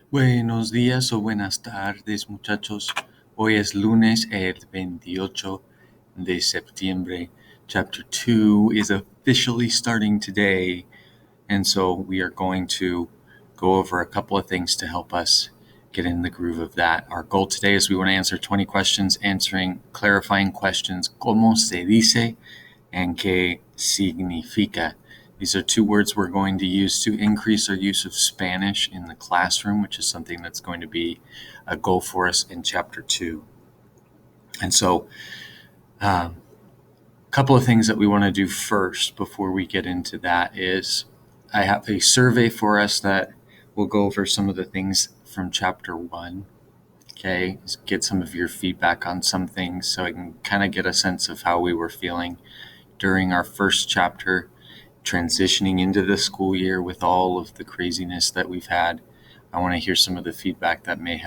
Buenos días o buenas tardes, muchachos. Hoy es lunes, el 28 de septiembre. Chapter 2 is officially starting today, and so we are going to go over a couple of things to help us get in the groove of that. Our goal today is we want to answer 20 questions, answering clarifying questions, ¿cómo se dice? And ¿qué significa? These are two words we're going to use to increase our use of Spanish in the classroom, which is something that's going to be a goal for us in Chapter 2. And so a couple of things that we want to do first before we get into that is I have a survey for us that will go over some of the things from Chapter 1. Okay, get some of your feedback on some things so I can kind of get a sense of how we were feeling during our first chapter, transitioning into the school year with all of the craziness that we've had. I want to hear some of the feedback that may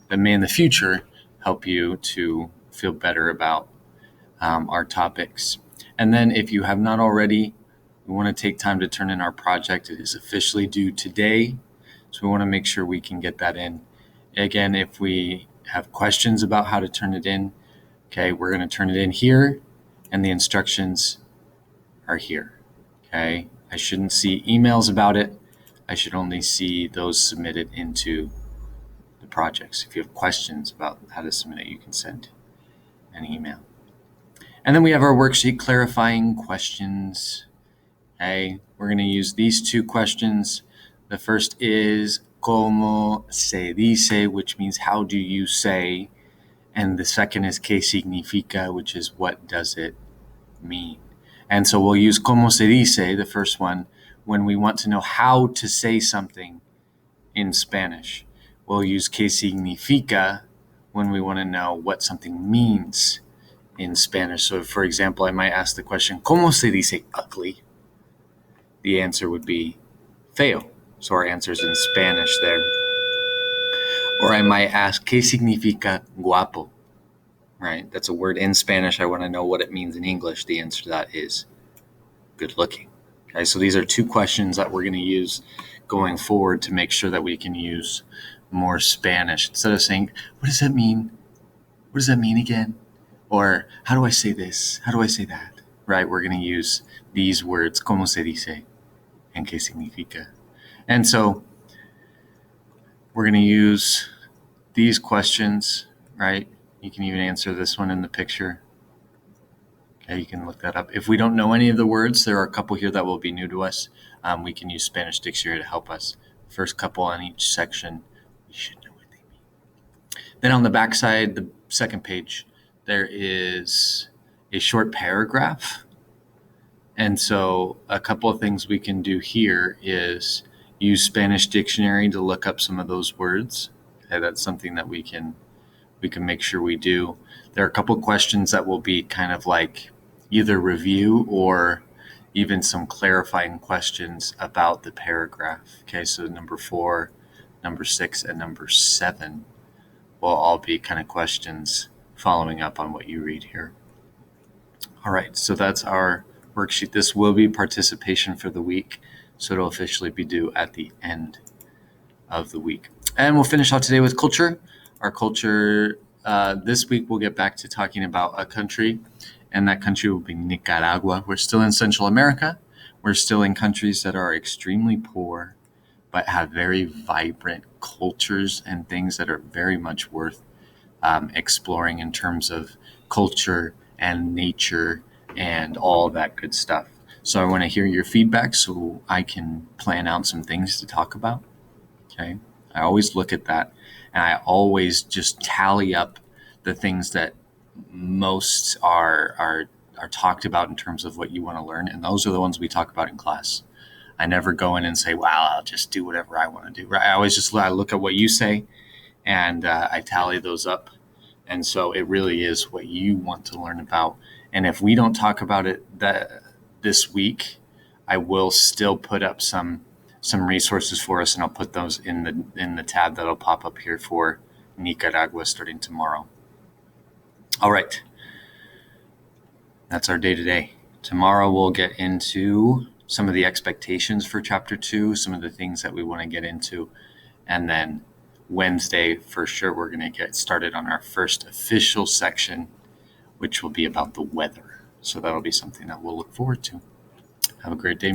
in the future help you to feel better about our topics. And then if you have not already, we want to take time to turn in our project. It is officially due today, so we want to make sure we can get that in. Again, if we have questions about how to turn it in, okay, we're going to turn it in here, and the instructions are here. Okay, I shouldn't see emails about it. I should only see those submitted into the projects. If you have questions about how to submit it, you can send an email. And then we have our worksheet clarifying questions. Okay, we're going to use these two questions. The first is ¿cómo se dice?, which means how do you say? And the second is ¿qué significa?, which is what does it mean? And so we'll use ¿cómo se dice?, the first one, when we want to know how to say something in Spanish. We'll use ¿qué significa?, when we want to know what something means in Spanish. So, for example, I might ask the question, ¿cómo se dice ugly? The answer would be feo. So our answer is in Spanish there. Or I might ask, ¿qué significa guapo? Right? That's a word in Spanish. I want to know what it means in English. The answer to that is good looking. Okay, so these are two questions that we're going to use going forward to make sure that we can use more Spanish. Instead of saying, what does that mean? What does that mean again? Or how do I say this? How do I say that? Right? We're going to use these words, ¿cómo se dice? And ¿qué significa? And so we're going to use these questions, right? You can even answer this one in the picture. Okay, you can look that up. If we don't know any of the words, there are a couple here that will be new to us. We can use Spanish Dictionary to help us. First couple on each section, we should know what they mean. Then on the back side, the second page, there is a short paragraph. And so a couple of things we can do here is use Spanish Dictionary to look up some of those words. Okay, that's something that we can make sure we do. There are a couple of questions that will be kind of like either review or even some clarifying questions about the paragraph. Okay, so number 4, number 6, and number 7 will all be kind of questions following up on what you read here. All right, so that's our worksheet. This will be participation for the week, so it'll officially be due at the end of the week. And we'll finish out today with culture. Our culture, this week we'll get back to talking about a country, and that country will be Nicaragua. We're still in Central America. We're still in countries that are extremely poor, but have very vibrant cultures and things that are very much worth exploring in terms of culture and nature and all that good stuff. So I want to hear your feedback so I can plan out some things to talk about. Okay. I always look at that, and I always just tally up the things that most are talked about in terms of what you want to learn, and those are the ones we talk about in class. I never go in and say, "Well, I'll just do whatever I want to do." Right? I always just look at what you say, and I tally those up. And so it really is what you want to learn about. And if we don't talk about it this week, I will still put up some resources for us, and I'll put those in the tab that'll pop up here for Nicaragua starting tomorrow. All right. That's our day today. Tomorrow we'll get into some of the expectations for Chapter 2, some of the things that we want to get into. And then Wednesday, for sure, we're going to get started on our first official section, which will be about the weather. So that'll be something that we'll look forward to. Have a great day.